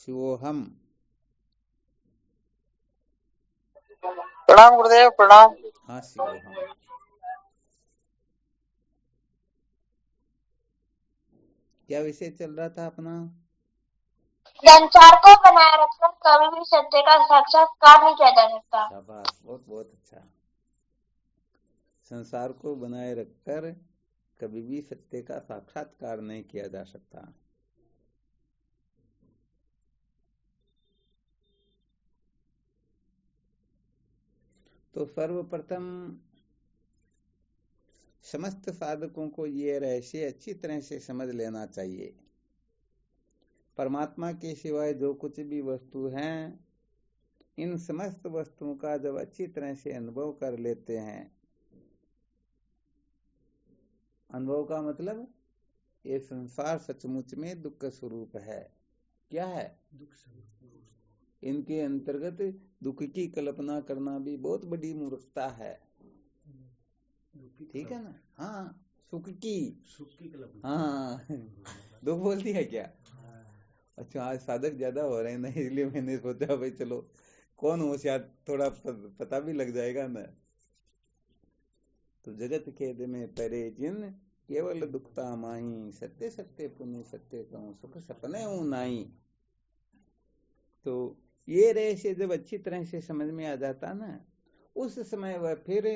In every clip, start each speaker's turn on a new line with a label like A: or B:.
A: शिवोहम।
B: प्रणाम गुरुदेव, प्रणाम।
A: हाँ शिवोहम। क्या विषय चल रहा था अपना?
B: संसार को बनाए रखकर कभी भी सत्य का साक्षात्कार नहीं किया जा सकता।
A: शाबाश, बहुत बहुत अच्छा। संसार को बनाए रखकर कभी भी सत्य का साक्षात्कार नहीं किया जा सकता। तो सर्वप्रथम समस्त साधकों को ये रहस्य अच्छी तरह से समझ लेना चाहिए। परमात्मा के सिवाय जो कुछ भी वस्तु हैं, इन समस्त वस्तुओं का जब अच्छी तरह से अनुभव कर लेते हैं, अनुभव का मतलब ये संसार सचमुच में दुख स्वरूप है। क्या है? दुख स्वरूप। इनके अंतर्गत दुख की कल्पना करना भी बहुत बड़ी मूर्खता है। ठीक है ना? हाँ, सुख की कल्पना। हाँ दुख बोल दिया क्या? अच्छा, आज साधक ज्यादा हो रहे हैं ना, इसलिए मैंने सोचा भाई चलो कौन होशियार, थोड़ा पता भी लग जाएगा ना। तो जगत खेद में परे जिन केवल दुखता माही, सत्य सत्य पुण्य सत्य कहूं सुख सपने हूं नाई। तो ये रहस्य जब अच्छी तरह से समझ में आ जाता ना, उस समय वह फिर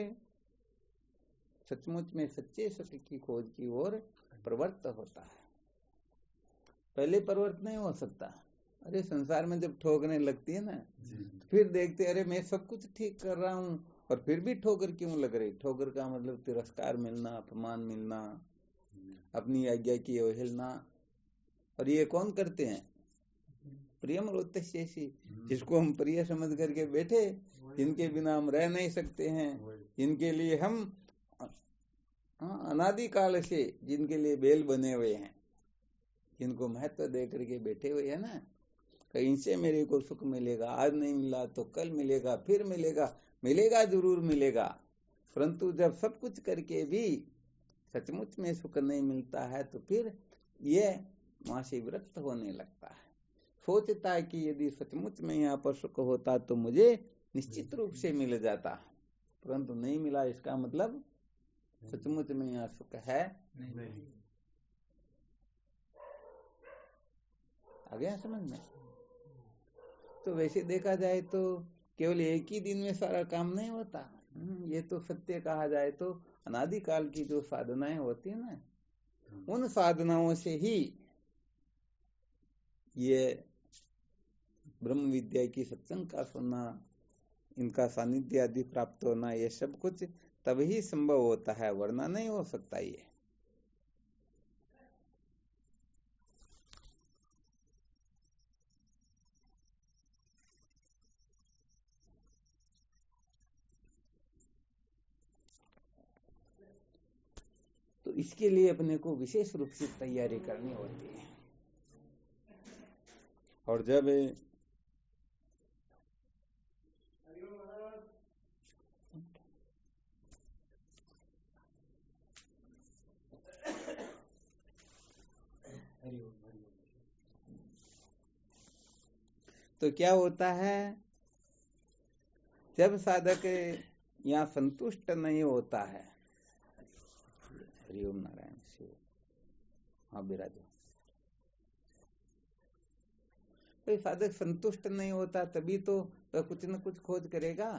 A: सचमुच में सच्चे सत्य की खोज की ओर प्रवृत्त होता है। पहले प्रवृत्त नहीं हो सकता। अरे संसार में जब ठोकने लगती है ना, तो फिर देखते अरे मैं सब कुछ ठीक कर रहा हूँ और फिर भी ठोकर क्यों लग रही। ठोकर का मतलब तिरस्कार मिलना, अपमान मिलना, अपनी आज्ञा की अवहेलना। और ये कौन करते हैं? प्रियम रोतस्येषी, जिसको हम प्रिय समझ करके बैठे, जिनके बिना हम रह नहीं सकते हैं, जिनके लिए हम अनादिकाल से जिनके लिए बेल बने हुए हैं, जिनको महत्व दे करके बैठे हुए हैं ना, कहीं से मेरे को सुख मिलेगा, आज नहीं मिला तो कल मिलेगा, फिर मिलेगा, मिलेगा जरूर मिलेगा। परंतु जब सब कुछ करके भी सचमुच में सुख नहीं मिलता है, तो फिर ये वहां से विरक्त होने लगता है। सोचता है कि यदि सचमुच में यहाँ पर सुख होता तो मुझे निश्चित रूप से मिल जाता, परंतु नहीं मिला, इसका मतलब सचमुच में यहाँ सुख है नहीं। आ गया समझ में? तो वैसे देखा जाए तो केवल एक ही दिन में सारा काम नहीं होता। ये तो सत्य कहा जाए तो अनादिकाल की जो साधनाएं होती है ना, उन साधनाओं से ही ये ब्रह्म विद्या की सत्संग का सुनना, इनका सानिध्य आदि प्राप्त होना, ये सब कुछ तभी संभव होता है, वरना नहीं हो सकता ये। तो इसके लिए अपने को विशेष रूप से तैयारी करनी होती है। और जब तो क्या होता है, जब साधक यहाँ संतुष्ट नहीं होता है, हरिओम नारायण शिव, हाँ विराजो, तो साधक संतुष्ट नहीं होता तभी तो वह कुछ न कुछ खोज करेगा।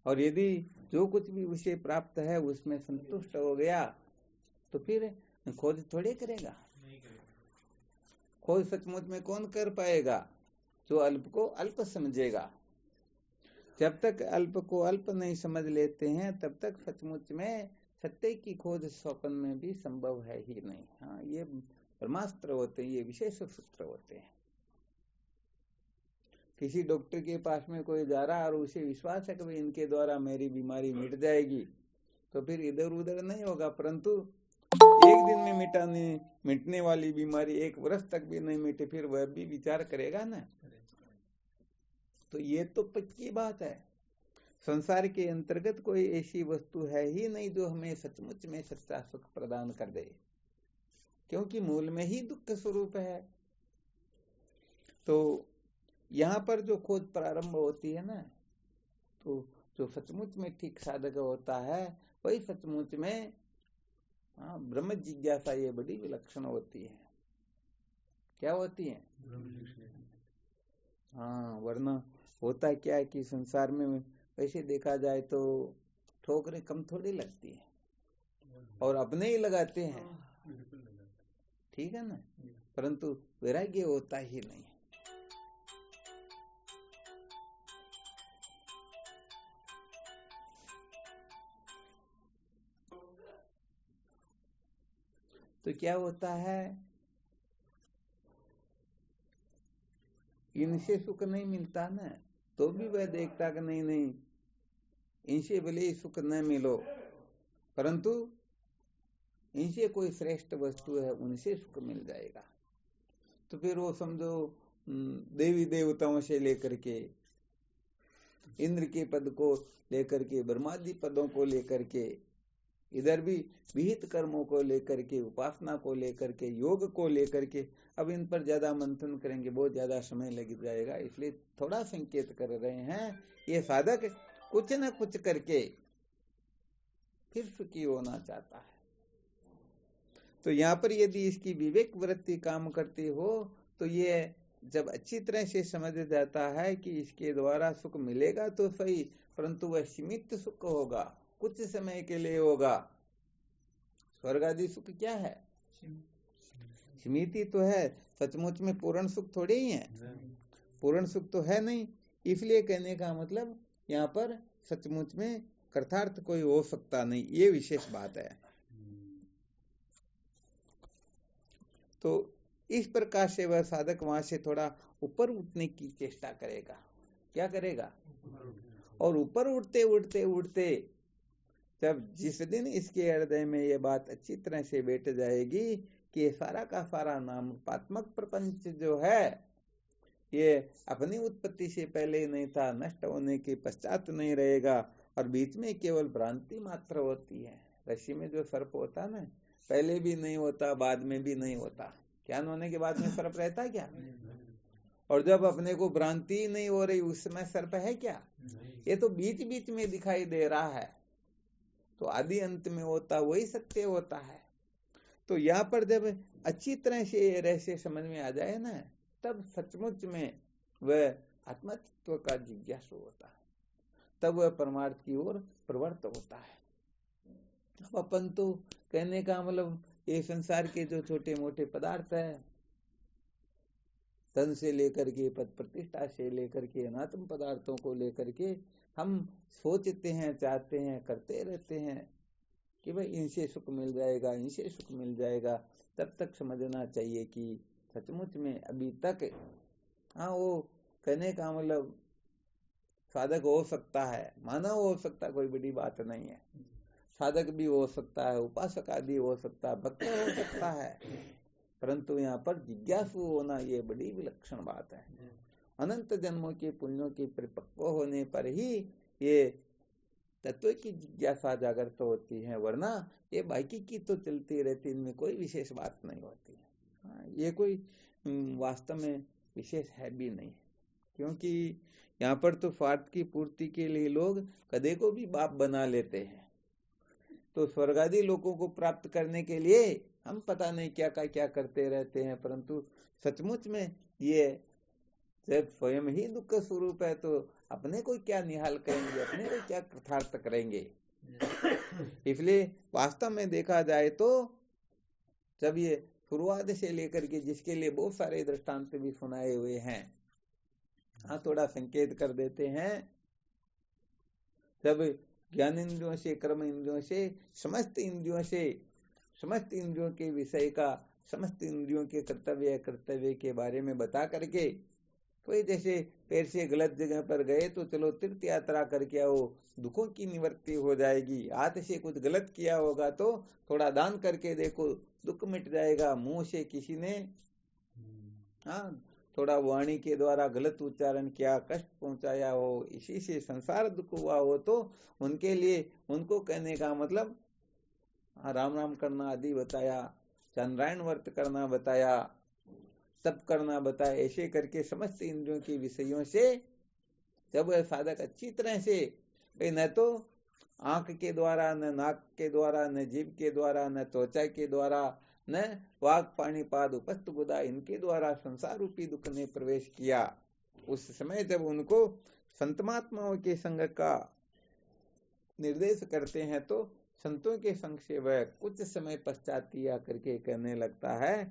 A: और यदि जो कुछ भी उसे प्राप्त है उसमें संतुष्ट हो गया तो फिर खोज थोड़े करेगा। खोज सचमुच में कौन कर पाएगा? जो अल्प को अल्प समझेगा। जब तक अल्प को अल्प नहीं समझ लेते हैं, तब तक सचमुच में सत्य की खोज स्वप्न में भी संभव है ही नहीं। हाँ, ये ब्रह्मास्त्र होते हैं, ये विशेष सूत्र होते हैं। किसी डॉक्टर के पास में कोई जा रहा और उसे विश्वास है कि इनके द्वारा मेरी बीमारी मिट जाएगी, तो फिर इधर उधर नहीं होगा। परंतु एक दिन में मिटने वाली बीमारी 1 वर्ष तक भी नहीं मिटे, फिर वह भी विचार करेगा ना। तो ये तो पक्की बात है। संसार के अंतर्गत कोई ऐसी वस्तु है ही नहीं जो हमें सचमुच में सच्चा सुख प्रदान कर दे, क्योंकि मूल में ही दुख स्वरूप है। तो यहाँ पर जो खोज प्रारंभ होती है ना, तो जो सचमुच में ठीक साधक होता है वही सचमुच में ब्रह्म जिज्ञासा ये बड़ी विलक्षण होती है। क्या होती है? हाँ, वरना होता क्या है कि संसार में वैसे देखा जाए तो ठोकरें कम थोड़ी लगती है और अपने ही लगाते हैं, ठीक है ना, परंतु वैराग्य होता ही नहीं। तो क्या होता है, इनसे सुख नहीं मिलता ना, तो भी वह देखता कि नहीं नहीं, इनसे भले ही सुख न मिलो परंतु इनसे कोई श्रेष्ठ वस्तु है उनसे सुख मिल जाएगा। तो फिर वो समझो देवी देवताओं से लेकर के, इंद्र के पद को लेकर के, ब्रह्मादि पदों को लेकर के, इधर भी विहित कर्मों को लेकर के, उपासना को लेकर के, योग को लेकर के, अब इन पर ज्यादा मंथन करेंगे बहुत ज्यादा समय लग जाएगा, इसलिए थोड़ा संकेत कर रहे हैं। ये साधक कुछ न कुछ करके फिर सुखी होना चाहता है। तो यहाँ पर यदि इसकी विवेक वृत्ति काम करती हो तो ये जब अच्छी तरह से समझ जाता है कि इसके द्वारा सुख मिलेगा तो सही, परंतु वह सीमित सुख होगा, कुछ समय के लिए होगा। स्वर्ग आदि सुख क्या है? सीमित ही तो है, सचमुच में पूर्ण सुख थोड़े ही है, पूर्ण सुख तो है नहीं। इसलिए कहने का मतलब यहाँ पर सचमुच में कृतार्थ कोई हो सकता नहीं, ये विशेष बात है। तो इस प्रकार से वह साधक वहां से थोड़ा ऊपर उठने की चेष्टा करेगा। क्या करेगा? और ऊपर उठते उठते उठते जब जिस दिन इसके हृदय में ये बात अच्छी तरह से बैठ जाएगी कि सारा का सारा नामात्मक प्रपंच जो है ये अपनी उत्पत्ति से पहले नहीं था, नष्ट होने के पश्चात नहीं रहेगा, और बीच में केवल भ्रांति मात्र होती है। रस्सी में जो सर्प होता ना, पहले भी नहीं होता बाद में भी नहीं होता, ज्ञान होने के बाद में सर्प रहता है क्या? और जब अपने को भ्रांति नहीं हो रही उस समय सर्प है क्या? ये तो बीच बीच में दिखाई दे रहा है, तो आदि अंत में होता वही सत्य होता है। तो यहाँ पर जब अच्छी तरह से ये रहस्य समझ में आ जाए ना, तब सचमुच में वह आत्मतत्व का जिज्ञासु होता है, तब वह परमार्थ की ओर प्रवृत्त होता है। अब अपन तो कहने का मतलब ये संसार के जो छोटे मोटे पदार्थ है, धन से लेकर के, पद प्रतिष्ठा से लेकर के, अनात्म पदार्थों को लेकर के हम सोचते हैं, चाहते हैं, करते रहते हैं कि भाई इनसे सुख मिल जाएगा, इनसे सुख मिल जाएगा। तब तक समझना चाहिए कि सचमुच में अभी तक वो कहने का मतलब साधक हो सकता है, मानव हो सकता है, कोई बड़ी बात नहीं है, साधक भी हो सकता है, उपासक आदि हो सकता है, भक्त हो सकता है, परंतु यहाँ पर जिज्ञासु होना ये बड़ी विलक्षण बात है। अनंत जन्मों के पुण्यों के परिपक्व होने पर ही ये तत्व की जिज्ञासा जागृत होती है, वरना ये बाकी की तो चलती रहती, इनमें कोई विशेष बात नहीं होती है। ये कोई वास्तव में विशेष है भी नहीं, क्योंकि यहाँ पर तो स्वार्थ की पूर्ति के लिए लोग कदे को भी बाप बना लेते हैं। तो स्वर्गादि लोगों को प्राप्त करने के लिए हम पता नहीं क्या क्या करते रहते हैं, परंतु सचमुच में ये जब स्वयं ही दुख स्वरूप है तो अपने को क्या निहाल करेंगे, अपने को क्या कृतार्थ करेंगे। इसलिए वास्तव में देखा जाए तो जब ये शुरुआत से लेकर के जिसके लिए बहुत सारे दृष्टांत भी सुनाए हुए हैं, थोड़ा संकेत कर देते हैं। जब ज्ञान इंद्रियों से, कर्म इंद्रियों से, समस्त इंद्रियों के विषय का, समस्त इंद्रियों के कर्तव्य के बारे में बता करके, तो जैसे पैर से गलत जगह पर गए तो चलो तीर्थ यात्रा करके आओ, दुखों की निवृत्ति हो जाएगी। हाथ से कुछ गलत किया होगा तो थोड़ा दान करके देखो, दुख मिट जाएगा। मुंह से किसी ने थोड़ा वाणी के द्वारा गलत उच्चारण किया, कष्ट पहुंचाया हो, इसी से संसार दुख हुआ हो, तो उनके लिए, उनको कहने का मतलब राम राम करना आदि बताया, चंद्रायण व्रत करना बताया, तप करना बताए। ऐसे करके समस्त इंद्रियों के विषयों से जब वह साधक अच्छी तरह से, न तो आंख के द्वारा, न नाक के द्वारा, न जीभ के द्वारा, न त्वचा के द्वारा, न वाक पाणी पाद उपस्थ गुदा, इनके द्वारा संसार रूपी दुख ने प्रवेश किया, उस समय जब उनको संतमात्माओं के संग का निर्देश करते हैं तो संतों के संग से वह कुछ समय पश्चात आकर के कहने लगता है,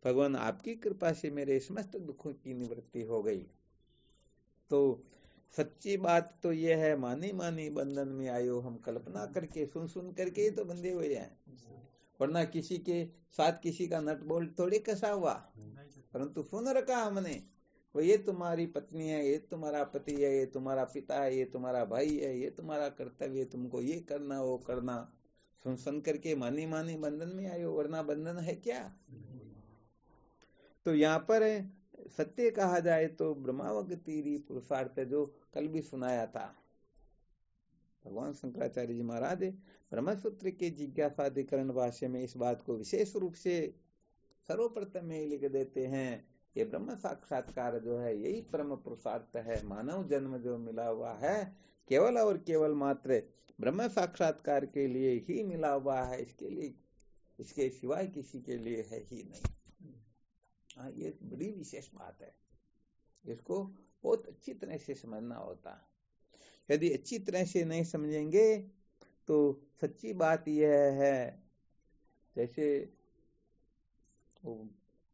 A: भगवान आपकी कृपा से मेरे समस्त दुखों की निवृत्ति हो गई। तो सच्ची बात तो यह है, मानी मानी बंधन में आयो, हम कल्पना करके सुन सुन करके तो बंधे हुए हैं, वरना किसी के साथ किसी का नट बोल्ट थोड़ी कसा हुआ, परंतु सुन रखा हमने, वो ये तुम्हारी पत्नी है, ये तुम्हारा पति है, ये तुम्हारा पिता है, ये तुम्हारा भाई है, ये तुम्हारा कर्तव्य है, तुमको ये करना वो करना, सुन सुन करके मानी मानी बंधन में आयो, वरना बंधन है क्या। तो यहाँ पर सत्य कहा जाए तो ब्रह्मावगतिरी पुरुषार्थ, जो कल भी सुनाया था, भगवान शंकराचार्य जी महाराज ब्रह्मसूत्र के जिज्ञासाधिकरण भाष्य में इस बात को विशेष रूप से सर्वप्रथम में लिख देते हैं, ये ब्रह्म साक्षात्कार जो है यही परम पुरुषार्थ है। मानव जन्म जो मिला हुआ है केवल और केवल मात्र ब्रह्म साक्षात्कार के लिए ही मिला हुआ है, इसके लिए, इसके सिवाय किसी के लिए है ही नहीं। हाँ, ये बड़ी विशेष बात है, इसको बहुत अच्छी तरह से समझना होता है। यदि अच्छी तरह से नहीं समझेंगे तो सच्ची बात यह है, जैसे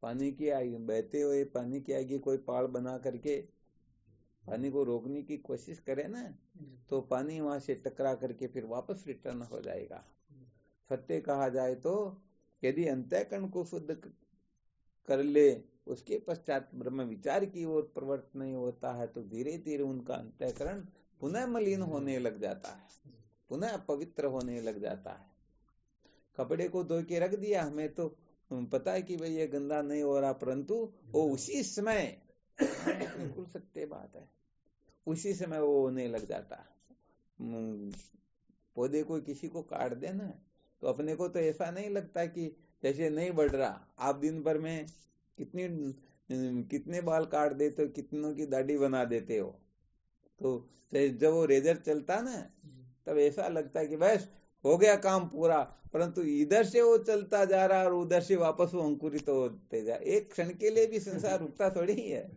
A: पानी की आगे, बहते हुए पानी की आगे कोई पहाड़ बना करके पानी को रोकने की कोशिश करे ना, तो पानी वहां से टकरा करके फिर वापस रिटर्न हो जाएगा। सत्य कहा जाए तो यदि अंतःकरण को शुद्ध कर ले, उसके पश्चात ब्रह्म विचार की ओर प्रवृत्त नहीं होता है, तो धीरे धीरे उनका अंतःकरण पुनः मलिन होने लग जाता है, पुनः अपवित्र होने लग जाता है। कपड़े को धो के रख दिया, हमें तो पता है कि भाई ये गंदा नहीं हो रहा, परंतु वो उसी समय, बिल्कुल सत्य बात है, उसी समय वो होने लग जाता है। पौधे को किसी को काट देना तो अपने को तो ऐसा नहीं लगता कि जैसे नहीं बढ़ रहा, आप दिन भर में कितने बाल काट देते हो, कितनों की दाढ़ी बना देते हो, तो जब वो रेजर चलता ना तब ऐसा लगता है कि बस हो गया काम पूरा, परंतु इधर से वो चलता जा रहा और उधर से वापस वो अंकुरित होते जा, एक क्षण के लिए भी संसार रुकता थोड़ी है।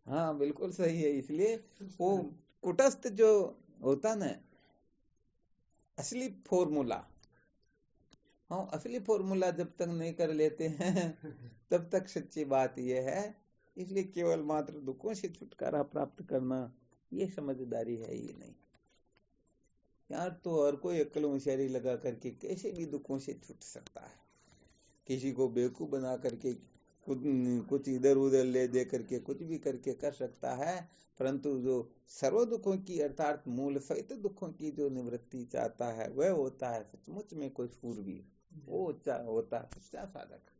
A: हाँ बिल्कुल सही है, इसलिए वो कुटस्थ जो होता ना असली फॉर्मूला, हाँ असली फॉर्मूला जब तक नहीं कर लेते हैं तब तक सच्ची बात यह है। इसलिए केवल मात्र दुखों से छुटकारा प्राप्त करना ये समझदारी है ही नहीं। यार तो हर कोई अक्ल होशियारी लगा करके कैसे भी दुखों से छूट सकता है, किसी को बेवकूफ बना करके कुछ इधर उधर ले दे करके कुछ भी करके कर सकता है, परंतु जो सर्व दुखों की अर्थात मूल सहित दुखों की जो निवृत्ति चाहता है वह होता है सचमुच में कोई शूरवीर, वो होता है सच्चा साधक।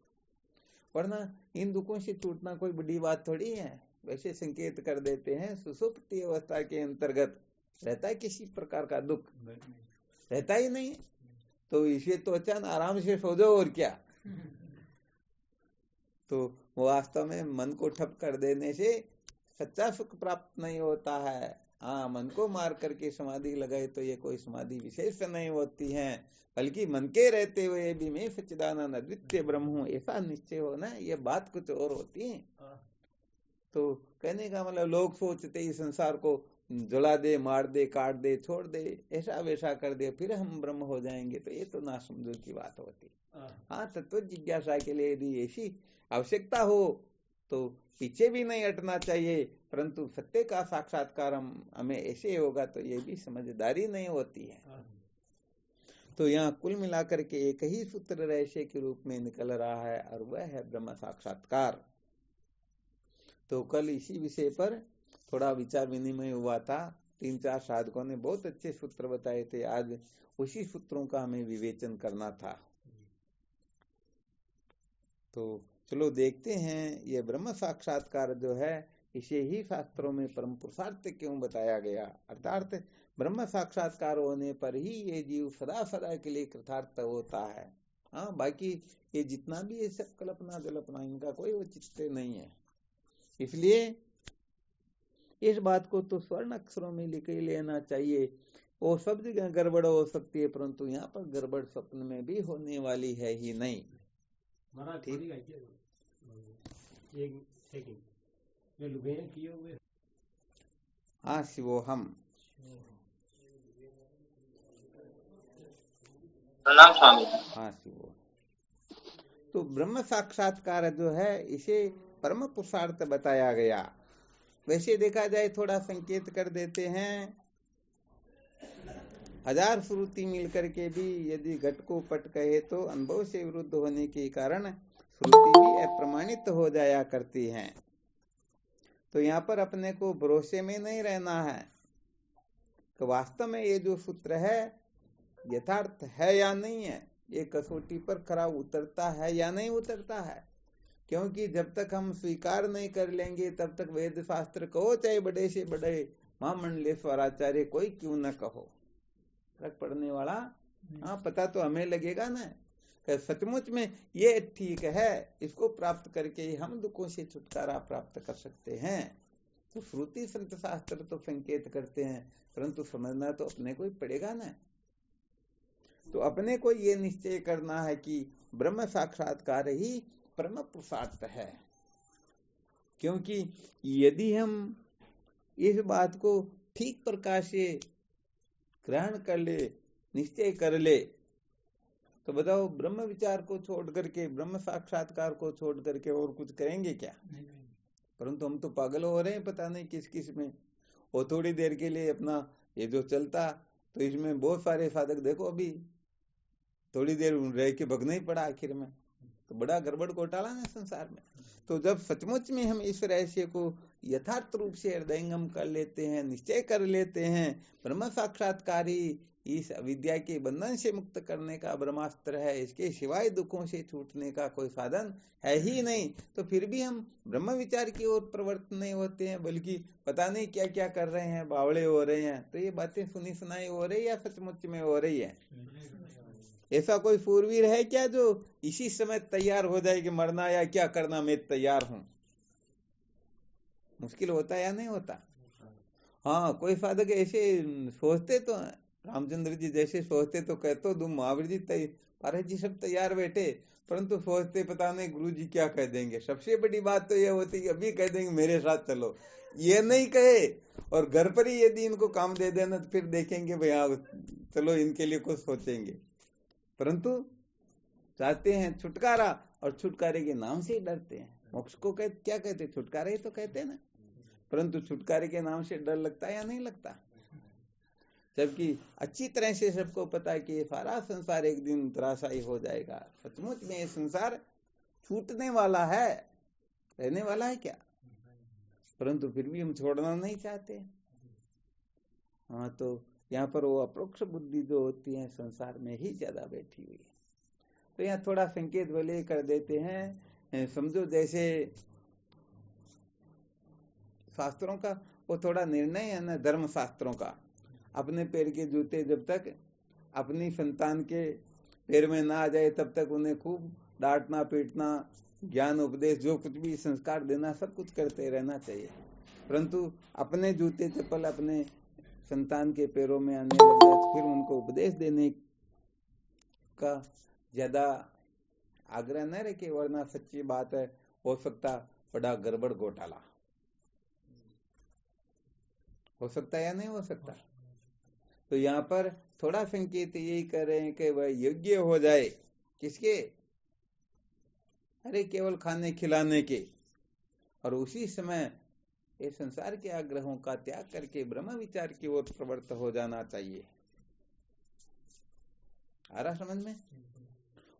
A: वरना इन दुखों से छूटना कोई बड़ी बात थोड़ी है। वैसे संकेत कर देते हैं सुषुप्ति अवस्था के अंतर्गत रहता है किसी प्रकार का दुख रहता ही नहीं, तो इसे तो अचानक आराम से सो जाओ और क्या। तो वास्तव में मन को ठप कर देने से सच्चा सुख प्राप्त नहीं होता है। हाँ, मन को मार करके समाधि लगाए तो ये कोई समाधि विशेष नहीं होती है, बल्कि मन के रहते हुए भी मैं सच्चिदानंद अद्वितीय ब्रह्म हूँ ऐसा निश्चय हो ना, ये बात कुछ और होती है। तो कहने का मतलब लोग सोचते ही संसार को जला दे, मार दे, काट दे, छोड़ दे, ऐसा वैसा कर दे, फिर हम ब्रह्म हो जाएंगे, तो ये तो ना समझो की बात होती। हाँ, तत्व जिज्ञासा के लिए यदि ऐसी आवश्यकता हो तो पीछे भी नहीं हटना चाहिए, परंतु सत्य का साक्षात्कार हमें ऐसे होगा तो ये भी समझदारी नहीं होती है। तो यहाँ कुल मिलाकर के एक ही सूत्र रहस्य के रूप में निकल रहा है और वह है ब्रह्म साक्षात्कार। तो कल इसी विषय पर थोड़ा विचार विनिमय हुआ था, 3-4 साधकों ने बहुत अच्छे सूत्र बताए थे, आज उसी सूत्रों का हमें विवेचन करना था। तो चलो देखते हैं ये ब्रह्म साक्षात्कार जो है इसे ही शास्त्रों में परम पुरुषार्थ क्यों बताया गया, अर्थात ब्रह्म साक्षात्कार होने पर ही ये जीव सदा सदा के लिए कृतार्थ होता है। हाँ, बाकी ये जितना भी ये सब कल्पना जल्पना, इनका कोई औचित्य नहीं है। इसलिए इस बात को तो स्वर्ण अक्षरों में लिख ही लेना चाहिए। वो सब जगह गड़बड़ हो सकती है, परंतु यहाँ पर गड़बड़ स्वप्न में भी होने वाली है ही नहीं। ठीक, हाँ शिवोहम।
B: प्रणाम स्वामी।
A: हाँ शिवो। तो ब्रह्म साक्षात्कार जो है इसे परम पुरुषार्थ बताया गया। वैसे देखा जाए, थोड़ा संकेत कर देते हैं, 1000 श्रुति मिलकर के भी यदि घट को पट कहे तो अनुभव से विरुद्ध होने के कारण श्रुति भी अप्रमाणित हो जाया करती हैं। तो यहाँ पर अपने को भरोसे में नहीं रहना है कि वास्तव में ये जो सूत्र है यथार्थ है या नहीं है, ये कसौटी पर खरा उतरता है या नहीं उतरता है। क्योंकि जब तक हम स्वीकार नहीं कर लेंगे तब तक वेद शास्त्र कहो, चाहे बड़े से बड़े महामंडलेश्वराचार्य कोई क्यों न कहो, फर्क पड़ने वाला हाँ पता तो हमें लगेगा ना कि सचमुच में ये ठीक है, इसको प्राप्त करके ही हम दुखों से छुटकारा प्राप्त कर सकते हैं। तो श्रुति संत शास्त्र तो संकेत करते हैं, परंतु समझना तो अपने को ही पड़ेगा ना। तो अपने को ये निश्चय करना है कि ब्रह्म साक्षात्कार ही परम पुरुषार्थ है। क्योंकि यदि हम इस बात को ठीक प्रकार से ग्रहण कर ले, निश्चय कर ले, तो बताओ ब्रह्म विचार को छोड़ करके, ब्रह्म साक्षात्कार को छोड़ करके और कुछ करेंगे क्या? परंतु हम तो पागल हो रहे हैं पता नहीं किस किस में। वो थोड़ी देर के लिए अपना ये जो चलता, तो इसमें बहुत सारे साधक देखो अभी थोड़ी देर रह के भगना ही पड़ा आखिर में। तो बड़ा गड़बड़ घोटाला ना संसार में। तो जब सचमुच में हम इस रहस्य को यथार्थ रूप से हृदयंगम कर लेते हैं, निश्चय कर लेते हैं, ब्रह्म साक्षात्कार ही इस अविद्या के बंधन से मुक्त करने का ब्रह्मास्त्र है, इसके सिवाय दुखों से छूटने का कोई साधन है ही नहीं, तो फिर भी हम ब्रह्म विचार की ओर प्रवृत्त नहीं होते हैं, बल्कि पता नहीं क्या क्या कर रहे हैं, बावड़े हो रहे हैं। तो ये बातें सुनी सुनाई हो रही या सचमुच में हो रही है? ऐसा कोई सूरवीर है क्या जो इसी समय तैयार हो जाए कि मरना या क्या करना मैं तैयार हूं? मुश्किल होता है या नहीं होता? हाँ, कोई साधक ऐसे सोचते तो रामचंद्र जी जैसे सोचते तो कहते तुम महावीर जी पारस जी सब तैयार बैठे, परंतु सोचते पता नहीं गुरु जी क्या कह देंगे। सबसे बड़ी बात तो यह होती है अभी कह देंगे मेरे साथ चलो, ये नहीं कहे और घर पर ही यदि इनको काम दे देना तो फिर देखेंगे भैया चलो इनके लिए कुछ सोचेंगे। परंतु चाहते हैं छुटकारा और छुटकारे के नाम से ही डरते हैं। मोक्ष को क्या कहते? छुटकारा ही तो कहते हैं ना। परंतु छुटकारे के नाम से डर लगता है या नहीं लगता? जबकि अच्छी तरह से सबको पता है कि ये सारा संसार एक दिन त्रासाई हो जाएगा। सचमुच में ये संसार छूटने वाला है, रहने वाला है क्या? परंतु फिर भी हम छोड़ना नहीं चाहते। हाँ, तो यहाँ पर वो अप्रोक्ष बुद्धि जो होती है संसार में ही ज्यादा बैठी हुई है। तो यहाँ थोड़ा संकेत भले कर देते हैं, समझो जैसे शास्त्रों का वो थोड़ा निर्णय है ना, धर्म शास्त्रों का। अपने पैर के जूते जब तक अपनी संतान के पैर में ना आ जाए तब तक उन्हें खूब डांटना पीटना, ज्ञान उपदेश जो कुछ भी संस्कार देना सब कुछ करते रहना चाहिए। परंतु अपने जूते चप्पल अपने संतान के पैरों में आने लग जाए तो फिर उनको उपदेश देने का ज्यादा आग्रह न रखे, वरना सच्ची बात है हो सकता बड़ा गड़बड़ घोटाला हो सकता है या नहीं हो सकता। तो यहाँ पर थोड़ा संकेत यही कर रहे हैं कि वह योग्य हो जाए किसके? अरे केवल खाने खिलाने के, और उसी समय ये संसार के आग्रहों का त्याग करके ब्रह्म विचार की ओर प्रवृत्त हो जाना चाहिए। आ रहा समझ में?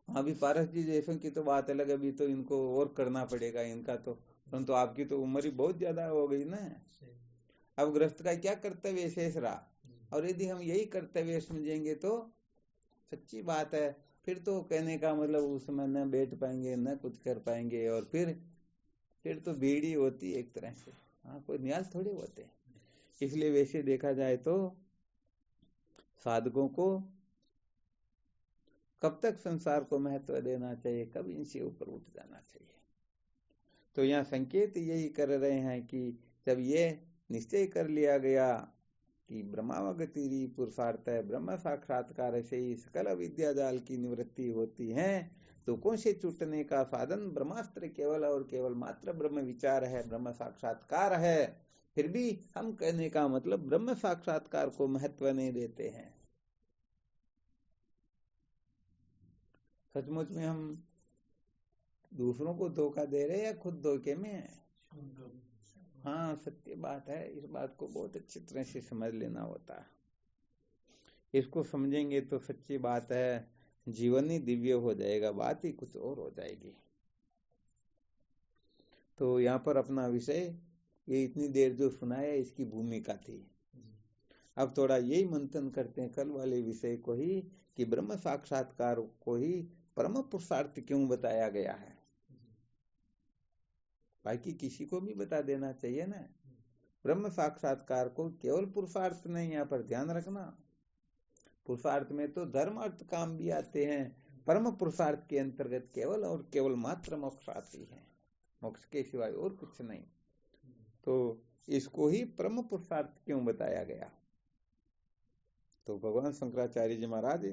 A: अभी पारस जी जैसों की तो बात अलग, अभी तो इनको और करना पड़ेगा इनका तो, परंतु आपकी तो उम्र ही बहुत ज्यादा हो गई ना। अब गृहस्थ का क्या कर्तव्य शेष रहा? और यदि हम यही कर्तव्य समझेंगे तो सच्ची बात है फिर तो कहने का मतलब उस समय न बैठ पाएंगे न कुछ कर पाएंगे, और फिर तो भीड़ ही होती एक तरह से। हाँ, कोई न्यास थोड़े होते। इसलिए वैसे देखा जाए तो साधकों को कब तक संसार को महत्व देना चाहिए, कब इनसे ऊपर उठ जाना चाहिए। तो यहाँ संकेत यही कर रहे हैं कि जब ये निश्चय कर लिया गया कि ब्रह्मावगति पुरुषार्थ है, ब्रह्म साक्षात्कार से ही सकल अविद्या जाल की निवृत्ति होती है। दुखों से छूटने का साधन ब्रह्मास्त्र केवल और केवल मात्र ब्रह्म विचार है, ब्रह्म साक्षात्कार है। फिर भी हम कहने का मतलब ब्रह्म साक्षात्कार को महत्व नहीं देते हैं। सचमुच में हम दूसरों को धोखा दे रहे हैं या खुद धोखे में है? हाँ, सत्य बात है। इस बात को बहुत अच्छी तरह से समझ लेना होता है। इसको समझेंगे तो सच्ची बात है, जीवन ही दिव्य हो जाएगा, बात ही कुछ और हो जाएगी। तो यहाँ पर अपना विषय ये इतनी देर जो सुनाया इसकी भूमिका थी। अब थोड़ा यही मंथन करते हैं कल वाले विषय को ही कि ब्रह्म साक्षात्कार को ही परम पुरुषार्थ क्यों बताया गया है। बाकी किसी को भी बता देना चाहिए ना। ब्रह्म साक्षात्कार को केवल पुरुषार्थ नहीं, यहाँ पर ध्यान रखना। पुरुषार्थ में तो धर्म अर्थ काम भी आते हैं, परम पुरुषार्थ के अंतर्गत केवल और केवल मात्र मोक्ष आती है, मोक्ष के सिवाय और कुछ नहीं। तो इसको ही परम पुरुषार्थ क्यों बताया गया। तो भगवान शंकराचार्य जी महाराज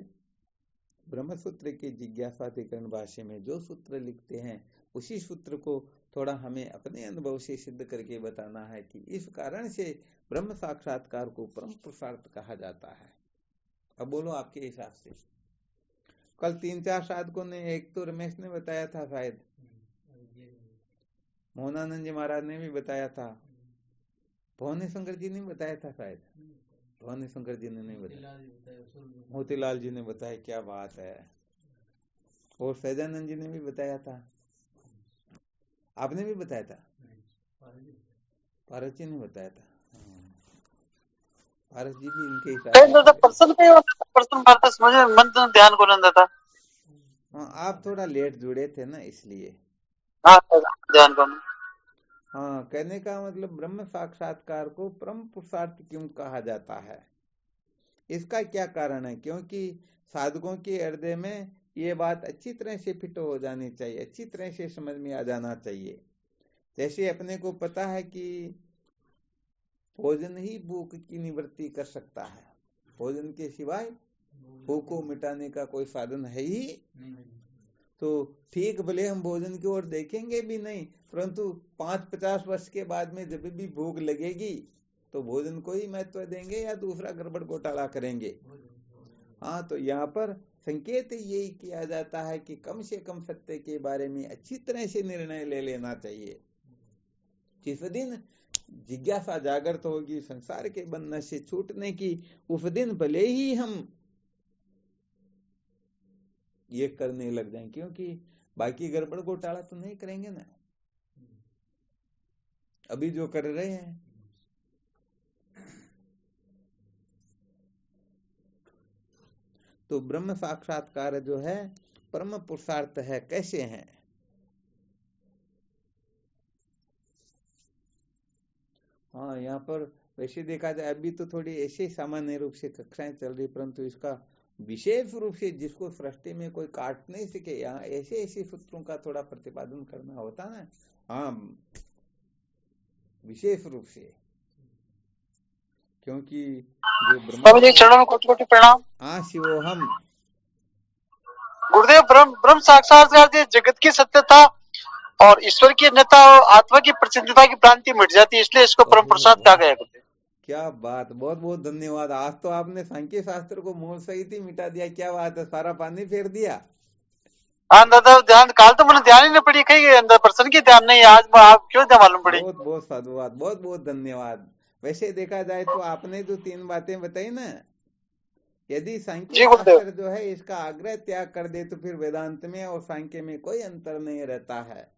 A: ब्रह्म सूत्र के जिज्ञासाधिकरण भाष्य में जो सूत्र लिखते हैं उसी सूत्र को थोड़ा हमें अपने अनुभव से सिद्ध करके बताना है कि इस कारण से ब्रह्म साक्षात्कार को परम पुरुषार्थ कहा जाता है। अब बोलो आपके हिसाब से। कल 3-4 साधकों ने, एक तो रमेश ने बताया था, शायद मोहनानंद जी महाराज ने भी बताया था, भवानी शंकर जी ने बताया था, शायद भवानी शंकर जी ने नहीं बताया, मोतीलाल जी ने बताया। क्या बात है। और सहजानंद जी ने भी बताया था। आपने भी बताया था? पारस जी ने बताया था। पारस जी भी इनके हिसाब से
C: ध्यान को नंदा था।
A: हाँ, आप थोड़ा लेट जुड़े थे ना, इसलिए।
C: ध्यान को।
A: हाँ, कहने का मतलब ब्रह्म साक्षात्कार को परम पुरुषार्थ क्यों कहा जाता है, इसका क्या कारण है। क्योंकि साधकों के हृदय में ये बात अच्छी तरह से फिट हो जानी चाहिए, अच्छी तरह से समझ में आ जाना चाहिए। जैसे अपने को पता है कि भोजन ही भूख की निवृत्ति कर सकता है, भोजन के सिवाय भूख को मिटाने का कोई साधन है ही नहीं। तो ठीक, भले हम भोजन की ओर देखेंगे भी नहीं, परंतु 5-50 वर्ष के बाद में जब भी भूख लगेगी तो भोजन को ही महत्व देंगे या दूसरा गड़बड़ घोटाला करेंगे। हाँ, तो यहाँ पर संकेत यही किया जाता है कि कम से कम सत्य के बारे में अच्छी तरह से निर्णय ले लेना चाहिए। जिस दिन जिज्ञासा जागृत होगी संसार के बंधन से छूटने की, उस दिन भले ही हम ये करने लग जाएं, क्योंकि बाकी गड़बड़ घोटाला तो नहीं करेंगे ना, अभी जो कर रहे हैं। तो ब्रह्म साक्षात्कार जो है परम पुरुषार्थ है। कैसे है? हाँ, यहाँ पर वैसे देखा जाए अभी तो थोड़ी ऐसे सामान्य रूप से कक्षाएं चल रही, परंतु इसका विशेष रूप से जिसको सृष्टि में कोई काट नहीं सके, यहाँ ऐसे ऐसे सूत्रों का थोड़ा प्रतिपादन करना होता ना। हाँ, विशेष रूप से, क्योंकि जो ब्रह्म
C: चरणों में कोटि-कोटि प्रणाम।
A: हाँ, शिवोहम।
C: गुरुदेव, ब्रह्म साक्षात्कार जगत की सत्यता और ईश्वर की अन्यता और आत्मा की प्रसिद्धता की भ्रांति मिट जाती है, इसलिए इसको परम प्रसाद कहा गया।
A: क्या बात, बहुत बहुत धन्यवाद। आज तो आपने सांख्य शास्त्र को मूल सहित ही मिटा दिया। क्या बात है, सारा पानी फेर दिया।
C: हाँ दादा, ध्यान काल तो मैंने ध्यान ही नहीं पड़ी, कहीं अंदर पर्सन की ध्यान नहीं, आज आप क्यों मालूम पड़ी।
A: बहुत बहुत साधुवाद, बहुत बहुत धन्यवाद। वैसे देखा जाए तो आपने जो 3 बातें बताई ना, यदि सांख्य शास्त्र जो है इसका आग्रह त्याग कर दे तो फिर वेदांत में और सांख्य में कोई अंतर नहीं रहता है।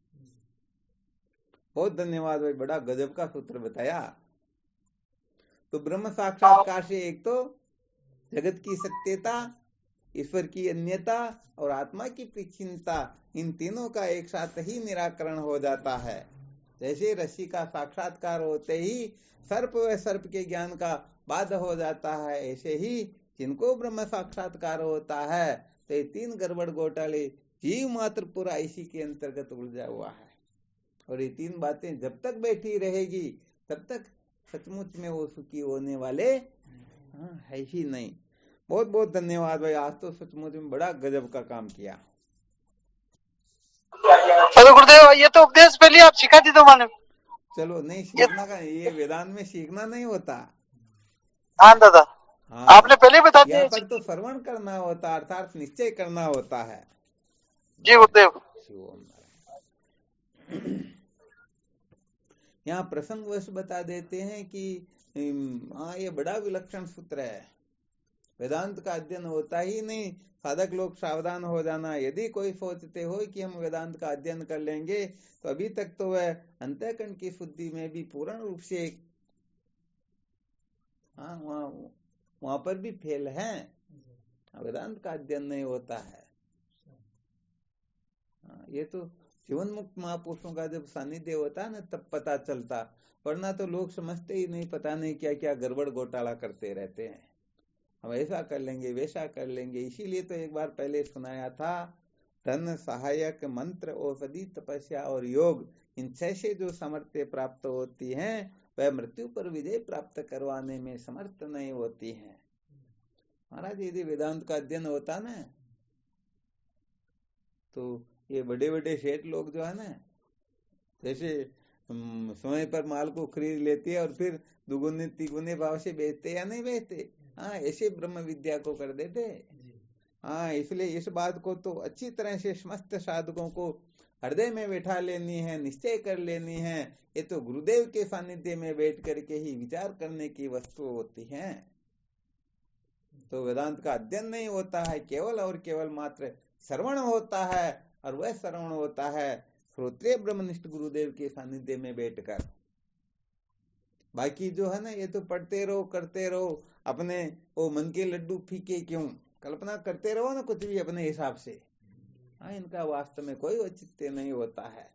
A: बहुत धन्यवाद भाई, बड़ा गजब का सूत्र बताया। तो ब्रह्म साक्षात्कार से एक तो जगत की सत्यता, ईश्वर की अन्यता और आत्मा की प्रचिन्नता, इन तीनों का एक साथ ही निराकरण हो जाता है। जैसे ऋषि का साक्षात्कार होते ही सर्प व सर्प के ज्ञान का बाध हो जाता है, ऐसे ही जिनको ब्रह्म साक्षात्कार होता है तो ये 3 गड़बड़ घोटाले जीव मात्र पूरा इसी के अंतर्गत उलझा हुआ है। और ये 3 बातें जब तक बैठी रहेगी तब तक सचमुच में वो सुखी होने वाले है ही नहीं। बहुत बहुत धन्यवाद भाई, आज तो सचमुच में बड़ा गजब का काम किया।
C: तो गुरुदेव ये तो उपदेश पहले आप सिखा दी तो माने।
A: चलो नहीं सीखना का, ये वेदांत में सीखना नहीं होता।
C: हाँ दादा,
A: हाँ,
C: आपने पहले ही बता दिया।
A: यहाँ पर तो श्रवण करना होता, अर्थात निश्चय करना होता है।
C: जी गुरुदेव।
A: यहाँ प्रसंगवश बता देते हैं कि हाँ ये बड़ा विलक्षण सूत्र है, वेदांत का अध्ययन होता ही नहीं। साधक लोग सावधान हो जाना, यदि कोई सोचते हो कि हम वेदांत का अध्ययन कर लेंगे तो अभी तक तो वह अंतःकरण की शुद्धि में भी पूर्ण रूप से वहां पर भी फेल है। वेदांत का अध्ययन नहीं होता है। ये तो जीवन मुक्त महापुरुषों का जब सानिध्य होता है ना तब पता चलता, वरना तो लोग समझते ही नहीं, पता नहीं क्या क्या गड़बड़ घोटाला करते रहते हैं। हम ऐसा कर लेंगे वैसा कर लेंगे। इसीलिए तो एक बार पहले सुनाया था, धन सहायक मंत्र औषधि तपस्या और योग, इन 6 से जो सामर्थ्य प्राप्त होती हैं वह मृत्यु पर विजय प्राप्त करवाने में समर्थ नहीं होती हैं। महाराज यदि वेदांत का अध्ययन होता ना तो ये बड़े बड़े सेठ लोग जो है ना, जैसे समय पर माल को खरीद लेते हैं और फिर दुगुने तिगुने भाव से बेचते या नहीं बेचते, हाँ ऐसे ब्रह्म विद्या को कर देते। हाँ, इसलिए इस बात को तो अच्छी तरह से समस्त साधकों को हृदय में बैठा लेनी है, निश्चय कर लेनी है। ये तो गुरुदेव के सानिध्य में बैठ करके ही विचार करने की वस्तु होती है। तो वेदांत का अध्ययन नहीं होता है, केवल और केवल मात्र श्रवण होता है, और वह श्रवण होता है श्रोत्रिय ब्रह्मनिष्ठ गुरुदेव के सानिध्य में बैठकर। बाकी जो है ना ये तो पढ़ते रहो करते रहो, अपने वो मन के लड्डू फीके क्यों, कल्पना करते रहो ना कुछ भी अपने हिसाब से। हाँ, इनका वास्तव में कोई औचित्य नहीं होता है।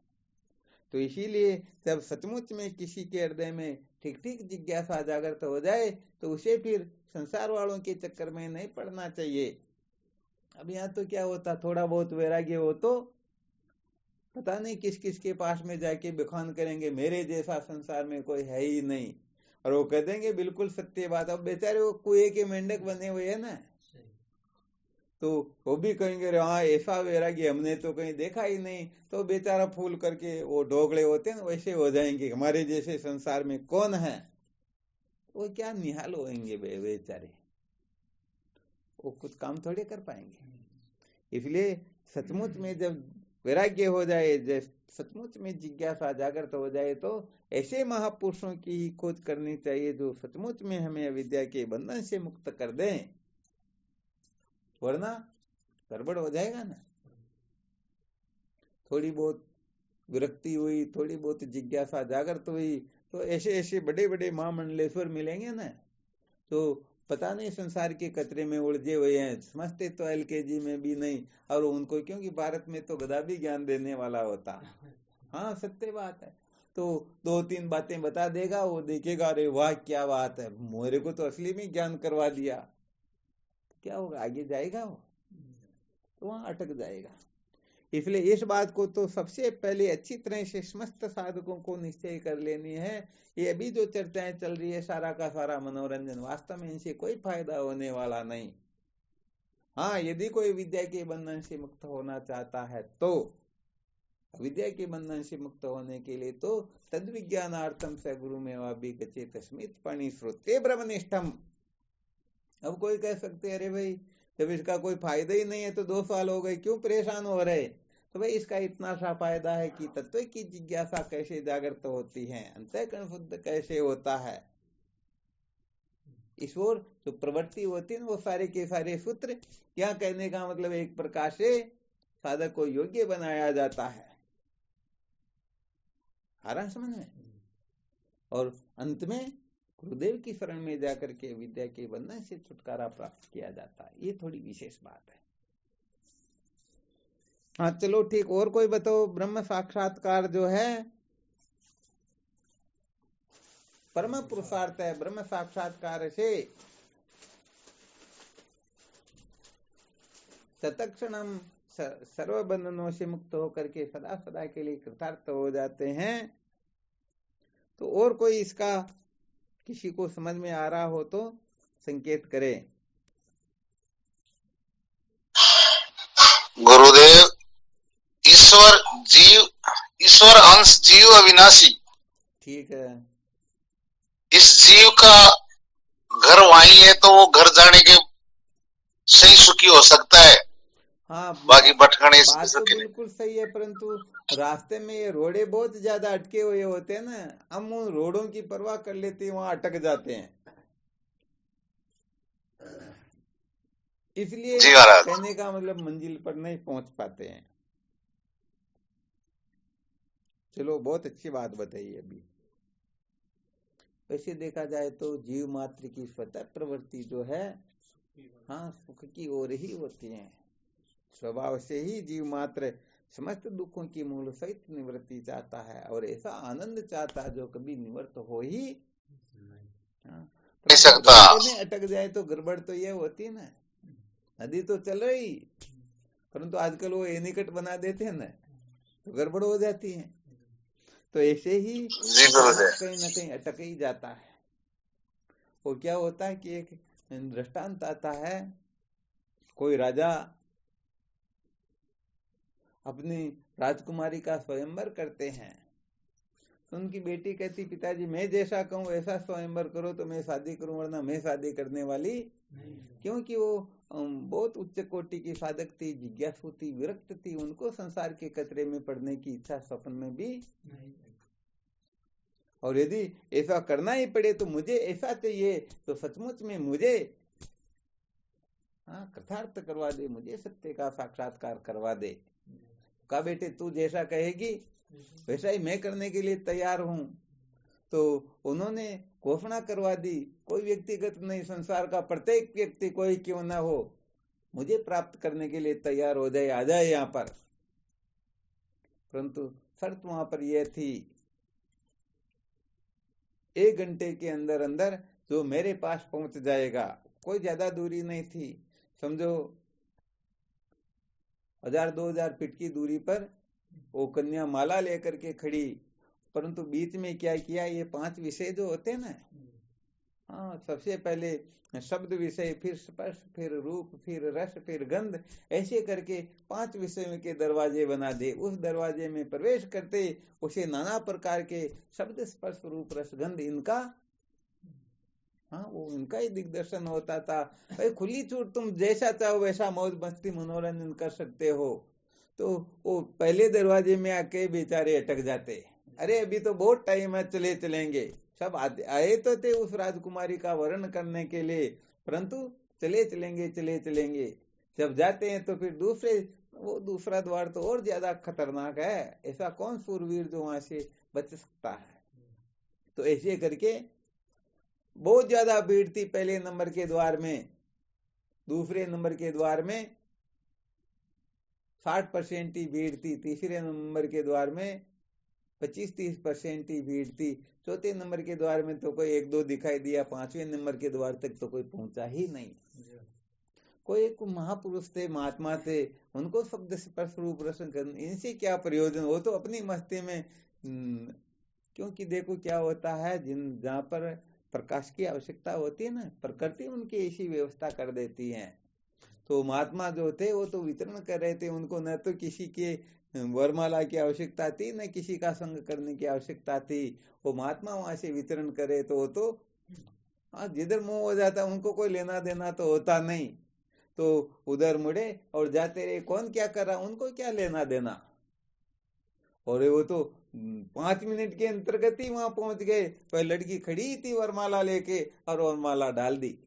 A: तो इसीलिए जब सचमुच में किसी के हृदय में ठीक ठीक जिज्ञासा जागृत हो जाए तो उसे फिर संसार वालों के चक्कर में नहीं पड़ना चाहिए। अब यहाँ तो क्या होता, थोड़ा बहुत वैराग्य हो तो पता नहीं किस किस के पास में जाके बखान करेंगे, मेरे जैसा संसार में कोई है ही नहीं, और वो कह देंगे बिल्कुल सत्य बात। अब बेचारे वो कुएं के मेंढक बने हुए है ना, तो वो भी कहेंगे हाँ ऐसा वैराग्य हमने तो कहीं देखा ही नहीं, तो बेचारा फूल करके वो ढोकले होते हैं वैसे हो जाएंगे, हमारे जैसे संसार में कौन है। वो क्या निहाल होंगे बेचारे, वो कुछ काम थोड़े कर पाएंगे। इसलिए सचमुच में जब वैराग्य हो जाए, जब सचमुच में जिज्ञासा जागृत हो जाए तो ऐसे महापुरुषों की ही खोज करनी चाहिए जो सचमुच में हमें अविद्या के बंधन से मुक्त कर दें, वरना गड़बड़ हो जाएगा ना। थोड़ी बहुत विरक्ति हुई, थोड़ी बहुत जिज्ञासा जागृत हुई तो ऐसे ऐसे बड़े बड़े महामंडलेश्वर मिलेंगे ना, तो पता नहीं संसार के कचरे में उलझे हुए हैं, समझते तो LKG में भी नहीं, और उनको क्योंकि भारत में तो गधा भी ज्ञान देने वाला होता। हाँ सत्य बात है, तो 2-3 बातें बता देगा, वो देखेगा अरे वाह क्या बात है, मेरे को तो असली में ज्ञान करवा दिया, क्या होगा, आगे जाएगा वो, तो वहां अटक जाएगा। इसलिए इस बात को तो सबसे पहले अच्छी तरह से समस्त साधकों को निश्चय कर लेनी है। ये अभी जो चर्चाएं चल रही है सारा का सारा मनोरंजन, वास्तव में इनसे कोई फायदा होने वाला नहीं। हाँ, यदि कोई विद्या के बंधन से मुक्त होना चाहता है तो विद्या के बंधन से मुक्त होने के लिए तो तद विज्ञानार्थम स गुरु में वाभी गचेत स्मित पाणी श्रोते ब्रह्मनिष्ठम। अब कोई कह सकते अरे भाई जब इसका कोई फायदा ही नहीं है तो 2 साल हो गए क्यों परेशान हो रहे, तो भाई इसका इतना सा फायदा है कि तत्व की जिज्ञासा कैसे जागृत होती है, अंतःकरण शुद्ध कैसे होता है, इस ओर जो प्रवृत्ति होती है वो सारे के सारे सूत्र क्या कहने का मतलब एक प्रकार से साधक को योग्य बनाया जाता है। आ रहा समझ में। और अंत में गुरुदेव की शरण में जाकर के विद्या के बंधन से छुटकारा प्राप्त किया जाता है, ये थोड़ी विशेष बात है। हाँ चलो ठीक, और कोई बताओ। ब्रह्म साक्षात्कार जो है परम पुरुषार्थ है, ब्रह्म साक्षात्कार से शतक्षणम सर्व बंधनों से मुक्त होकर के सदा सदा के लिए कृतार्थ हो जाते हैं। तो और कोई इसका किसी को समझ में आ रहा हो तो संकेत करे।
D: गुरुदेव, ईश्वर अंश जीव अविनाशी। ठीक
A: है।
D: इस जीव का घर वहीं है तो वो घर जाने के सही सुखी हो सकता है।
A: हाँ,
D: बाकी भटकने
A: बात तो बिल्कुल सही है, परंतु रास्ते में ये रोडे बहुत ज्यादा अटके हुए होते हैं ना, हम उन रोडों की परवाह कर लेते हैं, वहां अटक जाते हैं। इसलिए कहने का मतलब मंजिल पर नहीं पहुंच पाते हैं। चलो, बहुत अच्छी बात बताई अभी। वैसे देखा जाए तो जीव मात्र की स्वतः प्रवृत्ति जो है, हाँ, सुख की ओर ही होती है। स्वभाव से ही जीव मात्र समस्त दुखों की मूल सहित निवृत्ति चाहता है, और ऐसा आनंद चाहता है जो कभी निवृत्त हो ही नहीं सकता। में अटक जाए तो गड़बड़ तो ये होती ना, नदी तो चल रही, परंतु आजकल वो एनीकट बना देते हैं ना, तो गड़बड़ हो जाती है। तो ऐसे ही कहीं ना कहीं अटक ही जाता है। वो क्या होता है कि एक दृष्टांत आता है, कोई राजा अपनी राजकुमारी का स्वयंवर करते हैं, तो उनकी बेटी कहती, पिताजी मैं जैसा कहूँ वैसा स्वयंवर करो तो मैं शादी करूं, वरना मैं शादी करने वाली नहीं। क्योंकि वो बहुत उच्च कोटि की साधक थी, जिज्ञासु थी, विरक्त थी, उनको संसार के कचरे में पड़ने की इच्छा स्वप्न में भी नहीं। और यदि ऐसा करना ही पड़े तो मुझे ऐसा चाहिए तो सचमुच में मुझे कृतार्थ करवा दे, मुझे सत्य का साक्षात्कार करवा दे। का बेटे तू जैसा कहेगी वैसा ही मैं करने के लिए तैयार हूं। तो उन्होंने घोषणा करवा दी, कोई व्यक्तिगत नहीं, संसार का प्रत्येक व्यक्ति कोई क्यों ना हो, मुझे प्राप्त करने के लिए तैयार हो जाए, आ जाए यहाँ पर। परंतु शर्त वहां पर यह थी, 1 घंटे के अंदर अंदर जो मेरे पास पहुंच जाएगा, कोई ज्यादा दूरी नहीं थी, समझो 1000-2000 फीट की दूरी पर वो कन्या माला लेकर के खड़ी, परंतु बीच में क्या किया, ये 5 विषय जो होते हैं ना, हाँ, सबसे पहले शब्द विषय, फिर स्पर्श, फिर रूप, फिर रस, फिर गंध, ऐसे करके 5 विषयों के दरवाजे बना दे। उस दरवाजे में प्रवेश करते उसे नाना प्रकार के शब्द, स्पर्श, रूप, रस, गंध, इनका वो इनका ही दिग्दर्शन होता था। भाई खुली छूट, तुम जैसा चाहो वैसा मौज मस्ती मनोरंजन कर सकते हो। तो वो पहले दरवाजे में आके बेचारे अटक जाते, अरे अभी तो बहुत टाइम है, चले चलेंगे। सब आए तो थे उस राजकुमारी का वर्ण करने के लिए, परंतु चले चलेंगे। जब जाते हैं तो फिर दूसरा द्वार तो और ज्यादा खतरनाक है, ऐसा कौन सूरवीर जो वहां से बच सकता है। तो ऐसे करके बहुत ज्यादा भीड़ थी पहले नंबर के द्वार में, दूसरे नंबर के द्वार में 60% ही भीड़ थी, तीसरे नंबर के द्वार में 25-30% ही भीड़ थी, चौथे नंबर के द्वार में तो कोई 1-2 दिखाई दिया, 5वें नंबर के द्वार तक तो कोई पहुंचा ही नहीं। कोई एक महापुरुष थे, महात्मा थे, उनको शब्द स्पर्श रूप रसन करने, इनसे क्या प्रयोजन, वो तो अपनी मस्ती में। क्योंकि देखो क्या होता है, जहाँ पर प्रकाश की आवश्यकता होती है ना, प्रकृति उनकी ऐसी व्यवस्था कर देती है। तो महात्मा जो थे वो तो वितरण कर रहे थे, उनको न तो किसी के वरमाला की आवश्यकता थी, न किसी का संग करने की आवश्यकता थी। वो महात्मा वहां से वितरण करे तो वो तो जिधर मुंह हो जाता उनको कोई लेना देना तो होता नहीं, तो उधर मुड़े और जाते रहे, कौन क्या कर रहा उनको क्या लेना देना। और वो तो 5 मिनट के अंतर्गत ही वहां पहुंच गए। तो लड़की खड़ी थी वरमाला लेके और वरमाला डाल दी।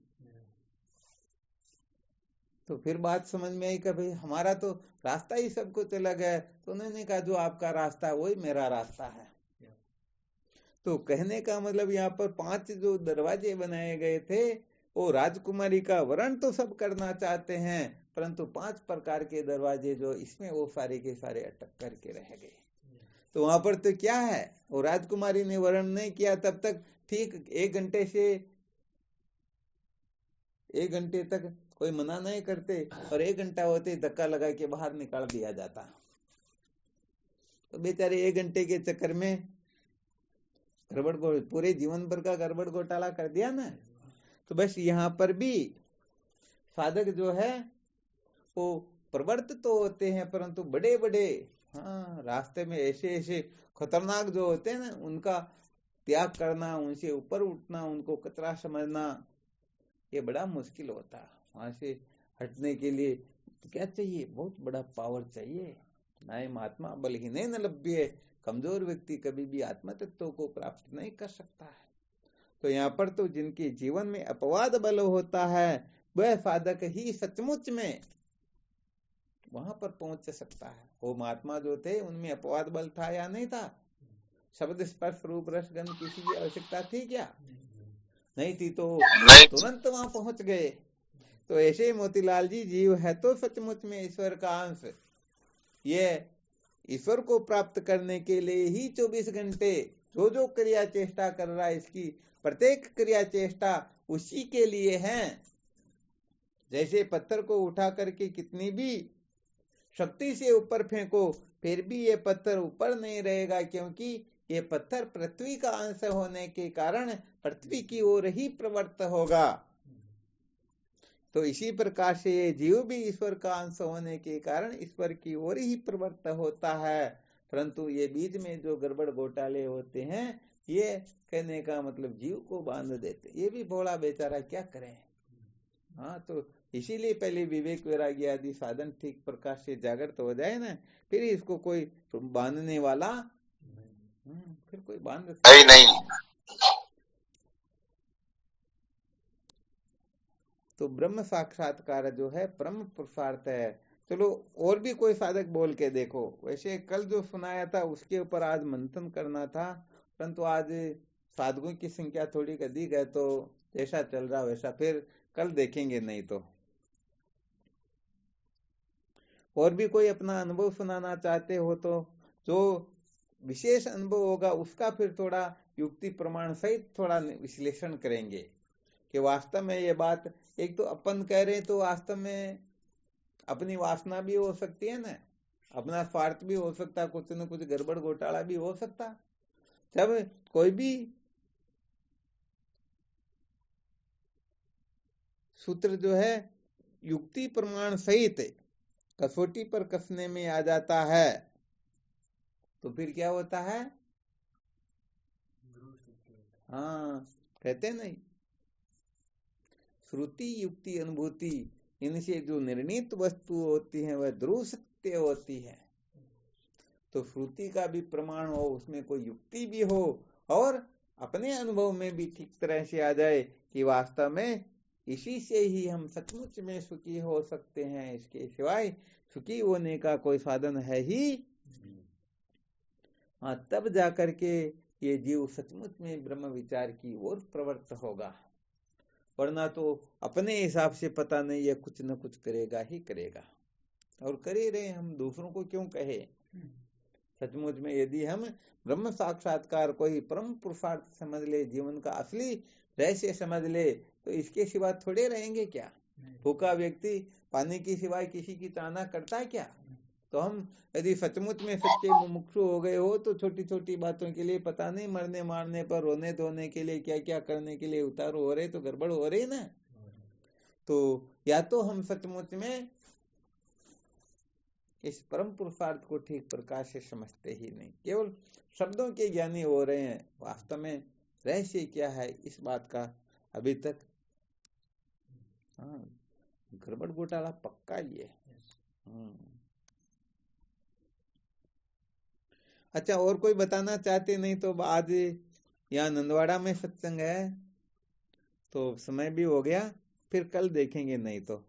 A: तो फिर बात समझ में आई कि भाई हमारा तो रास्ता ही सबको चला गया। तो उन्होंने कहा जो आपका रास्ता है वही मेरा रास्ता है। तो कहने का मतलब यहाँ पर 5 जो दरवाजे बनाए गए थे, वो राजकुमारी का वर्ण तो सब करना चाहते हैं, परंतु 5 प्रकार के दरवाजे जो इसमें वो सारे के सारे अटक करके रह गए। तो वहां पर तो क्या है, वो राजकुमारी ने वर्ण नहीं किया तब तक ठीक 1 घंटे से 1 घंटे तक कोई मना नहीं करते, और 1 घंटा होते ही धक्का लगा के बाहर निकाल दिया जाता। तो बेचारे 1 घंटे के चक्कर में पूरे जीवन भर का गड़बड़ घोटाला कर दिया ना। तो बस यहाँ पर भी साधक जो है वो प्रवृत्त तो होते हैं, परंतु बड़े बड़े रास्ते में ऐसे ऐसे खतरनाक जो होते हैं ना, उनका त्याग करना, उनसे ऊपर उठना, उनको कचरा समझना, ये बड़ा मुश्किल होता है। वहां से हटने के लिए क्या चाहिए? बहुत बड़ा पावर चाहिए। नायम आत्मा बलहीने न लभ्य, कमजोर व्यक्ति कभी भी आत्मा तत्व को प्राप्त नहीं कर सकता है। तो यहाँ पर तो जिनके जीवन में अपवाद बल होता है, वह साधक ही सचमुच में वहां पर पहुंच सकता है। वो महात्मा जो थे उनमें अपवाद बल था या नहीं था? शब्द स्पर्श रूप रस गंध किसी की आवश्यकता थी क्या? नहीं थी, तो तुरंत वहां पहुंच गए। तो ऐसे मोतीलाल जी, जीव है तो सचमुच में ईश्वर का अंश। ये ईश्वर को प्राप्त करने के लिए ही 24 घंटे जो जो क्रिया चेष्टा कर रहा है, इसकी प्रत्येक क्रिया चेष्टा उसी के लिए है। जैसे पत्थर को उठा करके कितनी भी शक्ति से ऊपर फेंको, फिर भी ये पत्थर ऊपर नहीं रहेगा, क्योंकि ये पत्थर पृथ्वी का अंश होने के कारण पृथ्वी की ओर ही प्रवृत्त होगा। तो इसी प्रकार से ये जीव भी ईश्वर का अंश होने के कारण ईश्वर की ओर ही प्रवृत्त होता है। परंतु ये बीच में जो गड़बड़ घोटाले होते हैं, ये कहने का मतलब जीव को बांध देते। ये भी भोला बेचारा क्या करे। तो इसीलिए पहले विवेक वैराग्य आदि साधन ठीक प्रकार से जागृत हो जाए ना, फिर इसको कोई बांधने वाला फिर कोई बांध
D: नहीं।
A: तो ब्रह्म साक्षात्कार जो है परम पुरुषार्थ है। चलो और भी कोई साधक बोल के देखो। वैसे कल जो सुनाया था उसके ऊपर आज मंथन करना था, परंतु आज साधकों की संख्या थोड़ी अधिक है, तो जैसा चल रहा वैसा फिर कल देखेंगे। नहीं तो और भी कोई अपना अनुभव सुनाना चाहते हो तो जो विशेष अनुभव होगा उसका फिर थोड़ा युक्ति प्रमाण सहित थोड़ा विश्लेषण करेंगे कि वास्तव में ये बात, एक तो अपन कह रहे तो वास्तव में अपनी वासना भी हो सकती है ना, अपना स्वार्थ भी हो सकता, कुछ न कुछ गड़बड़ घोटाला भी हो सकता। जब कोई भी सूत्र जो है युक्ति प्रमाण सहित कसौटी पर कसने में आ जाता है, तो फिर क्या होता है? कहते नहीं, श्रुति युक्ति अनुभूति, इनसे जो निर्णीत वस्तु होती है वह ध्रुव सत्य होती है। तो श्रुति का भी प्रमाण हो, उसमें कोई युक्ति भी हो, और अपने अनुभव में भी ठीक तरह से आ जाए कि वास्तव में इसी से ही हम सचमुच में सुखी हो सकते हैं, इसके सिवाय सुखी होने का कोई साधन है ही। तब जाकर के ये जीव सचमुच में ब्रह्म विचार की ओर प्रवृत्त होगा, वरना तो अपने हिसाब से पता नहीं ये कुछ न कुछ करेगा ही करेगा। और करे रहे, हम दूसरों को क्यों कहे। सचमुच में यदि हम ब्रह्म साक्षात्कार को ही परम पुरुषार्थ समझ ले, जीवन का असली रहस्य समझ ले, तो इसके सिवा थोड़े रहेंगे क्या? भूखा व्यक्ति पानी की सिवाय किसी की चाहना करता है क्या? तो हम यदि सचमुच में सच्चे मुमुक्षु हो गए हो तो छोटी छोटी बातों के लिए पता नहीं मरने मारने पर रोने धोने के लिए क्या क्या करने के लिए उतार हो रहे, तो गड़बड़ हो रही ना। तो या तो हम सचमुच में इस परम पुरुषार्थ को ठीक प्रकार से समझते ही नहीं, केवल शब्दों के ज्ञानी हो रहे हैं, वास्तव में रहस्य क्या है इस बात का अभी तक गड़बड़ घोटाला पक्का ही है। अच्छा, और कोई बताना चाहते? नहीं तो आज यहाँ नंदवाड़ा में सत्संग है, तो समय भी हो गया, फिर कल देखेंगे। नहीं तो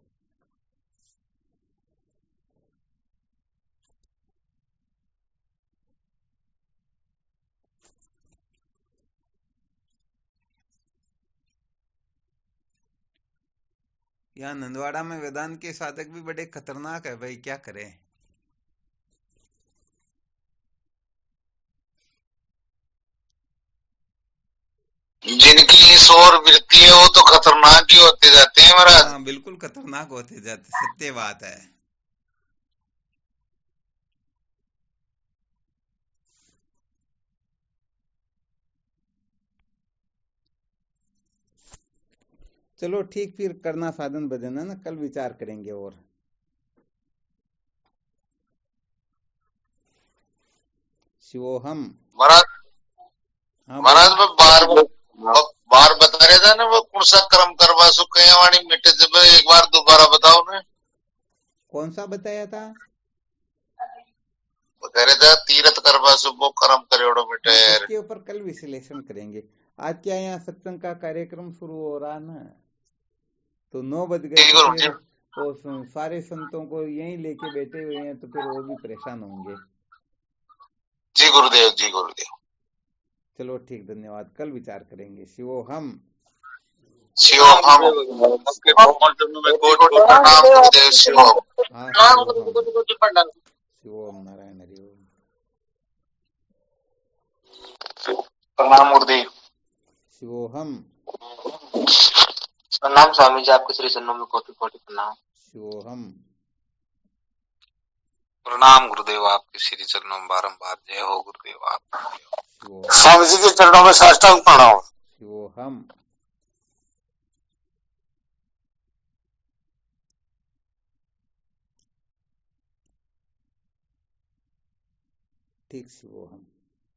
A: यहाँ नंदवाड़ा में वेदांत के साधक भी बड़े खतरनाक है भाई, क्या करें।
D: जिनकी इस ओर वृत्ति है वो तो खतरनाक ही होते जाते हैं महाराज।
A: हाँ बिल्कुल खतरनाक होते जाते, सत्य बात है। चलो ठीक, फिर करना साधन भजन है ना, कल विचार करेंगे। और शिवोहम।
D: महाराज
A: हाँ
D: महाराज
A: बोलो।
D: मैं बार बता रहे थे ना वो कौन सा कर्म करवा सुखे वाणी मिटे, जब एक बार दोबारा बताओ ना।
A: कौन सा बताया था?
D: कह रहे थे तीर्थ करवा सुबो कर्म करेड़ो मिटे।
A: हाँ उसके ऊपर कल विश्लेषण करेंगे। आज क्या यहाँ सत्संग का कार्यक्रम शुरू हो रहा ना, तो 9 बज गए,
D: जी
A: तो
D: गुरु
A: फिर
D: जी।
A: वो सारे संतों को यहीं लेके बैठे हुए हैं, तो फिर वो भी परेशान होंगे।
D: जी गुरुदेव, जी गुरुदेव।
A: चलो ठीक, धन्यवाद, कल विचार करेंगे। शिवोहम।
D: शिवोहम। प्रणाम गुरुदेव। शिवोहम।
A: हाँ शिवोहम। शिवोहम नारायण हरि ओम।
D: प्रणाम गुरुदेव।
A: शिवोहम।
C: प्रणाम स्वामी जी, आपके श्री चरणों में कोटि कोटि प्रणाम।
A: शिवोहम।
D: प्रणाम गुरुदेव, आपके श्री चरणों में बारंबार जय हो गुरुदेव। आप
A: शिवोहम।
D: स्वामी जी के चरणों में साष्टांग प्रणाम।
A: शिवोहम। ठीक, शिवोहम।